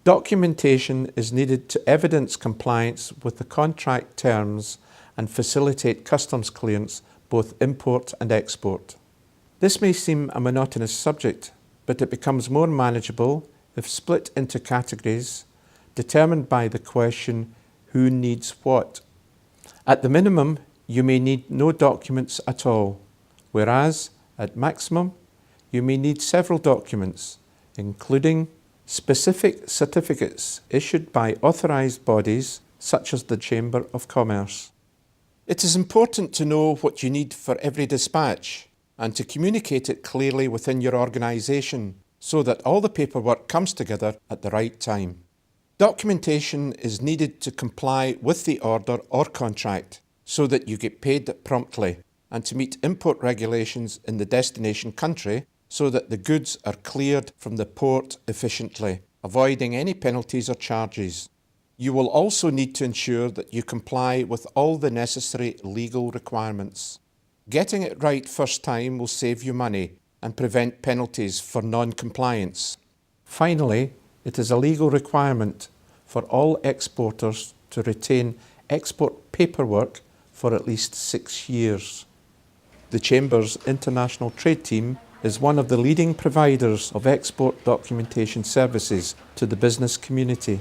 Documentation is needed to evidence compliance with the contract terms and facilitate customs clearance, both import and export. This may seem a monotonous subject, but it becomes more manageable if split into categories determined by the question, who needs what? At the minimum, you may need no documents at all, whereas at maximum, you may need several documents, including specific certificates issued by authorised bodies such as the Chamber of Commerce. It is important to know what you need for every dispatch and to communicate it clearly within your organisation so that all the paperwork comes together at the right time. Documentation is needed to comply with the order or contract so that you get paid promptly and to meet import regulations in the destination country so that the goods are cleared from the port efficiently, avoiding any penalties or charges. You will also need to ensure that you comply with all the necessary legal requirements. Getting it right first time will save you money and prevent penalties for non-compliance. Finally, it is a legal requirement for all exporters to retain export paperwork for at least 6 years. The Chamber's International Trade Team is one of the leading providers of export documentation services to the business community.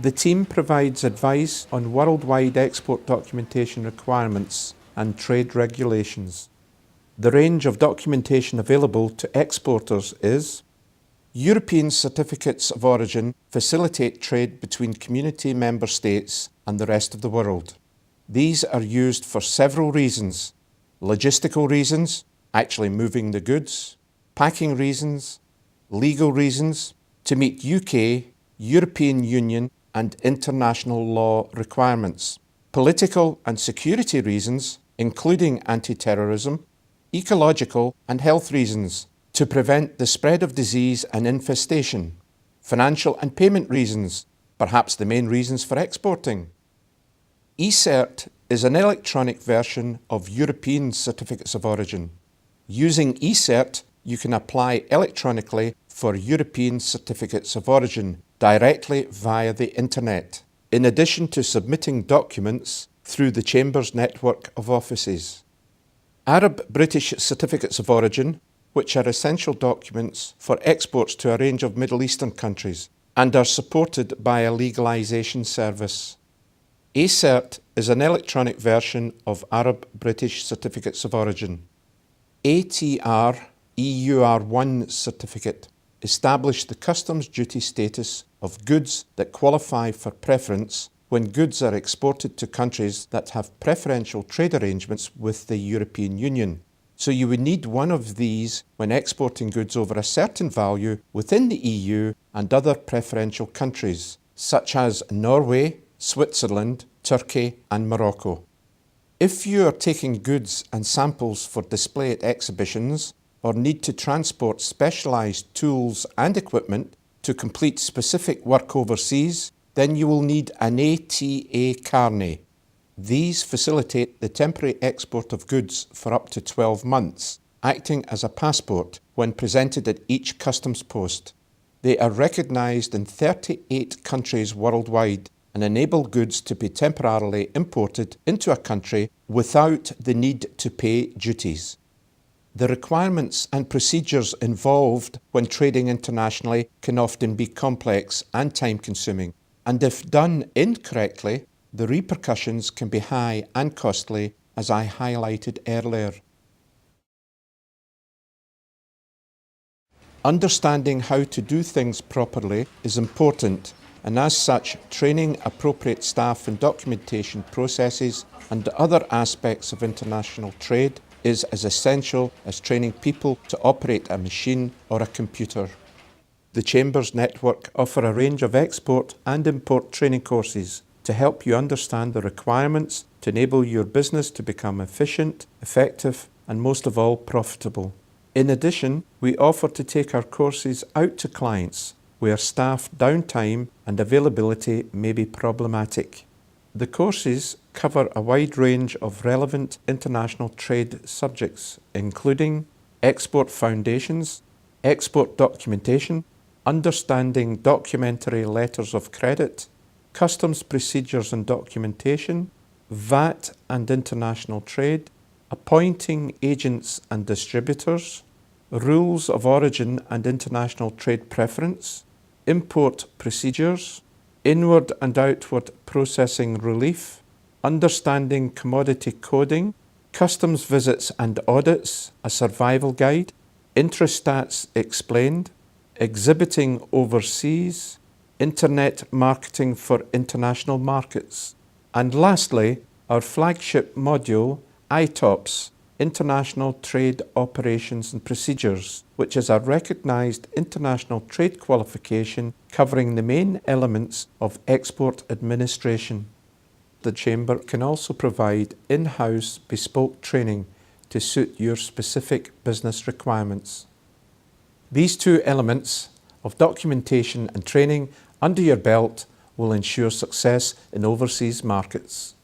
The team provides advice on worldwide export documentation requirements and trade regulations. The range of documentation available to exporters is: European certificates of origin facilitate trade between community member states and the rest of the world. These are used for several reasons: logistical reasons, actually moving the goods, packing reasons, legal reasons, to meet UK, European Union and international law requirements, political and security reasons, including anti-terrorism, ecological and health reasons, to prevent the spread of disease and infestation, financial and payment reasons, perhaps the main reasons for exporting. eCert is an electronic version of European certificates of origin. Using eCert, you can apply electronically for European certificates of origin directly via the internet, in addition to submitting documents through the Chamber's network of offices. Arab-British certificates of origin, which are essential documents for exports to a range of Middle Eastern countries and are supported by a legalisation service. eCert is an electronic version of Arab-British certificates of origin. ATR EUR1 certificate established the customs duty status of goods that qualify for preference when goods are exported to countries that have preferential trade arrangements with the European Union. So you would need one of these when exporting goods over a certain value within the EU and other preferential countries, such as Norway, Switzerland, Turkey and Morocco. If you are taking goods and samples for display at exhibitions or need to transport specialised tools and equipment to complete specific work overseas, then you will need an ATA carnet. These facilitate the temporary export of goods for up to 12 months, acting as a passport when presented at each customs post. They are recognised in 38 countries worldwide and enable goods to be temporarily imported into a country without the need to pay duties. The requirements and procedures involved when trading internationally can often be complex and time-consuming, and if done incorrectly, the repercussions can be high and costly, as I highlighted earlier. Understanding how to do things properly is important, and as such, training appropriate staff in documentation processes and other aspects of international trade is as essential as training people to operate a machine or a computer. The Chamber's network offer a range of export and import training courses to help you understand the requirements to enable your business to become efficient, effective, and most of all, profitable. In addition, we offer to take our courses out to clients where staff downtime and availability may be problematic. The courses cover a wide range of relevant international trade subjects, including export foundations, export documentation, understanding documentary letters of credit, customs procedures and documentation, VAT and international trade, appointing agents and distributors, rules of origin and international trade preference, import procedures, inward and outward processing relief, understanding commodity coding, customs visits and audits, a survival guide, Intrastats explained, exhibiting overseas, internet marketing for international markets, and lastly, our flagship module, ITOPS, International Trade Operations and Procedures, which is a recognised international trade qualification covering the main elements of export administration. The Chamber can also provide in-house bespoke training to suit your specific business requirements. These two elements of documentation and training under your belt will ensure success in overseas markets.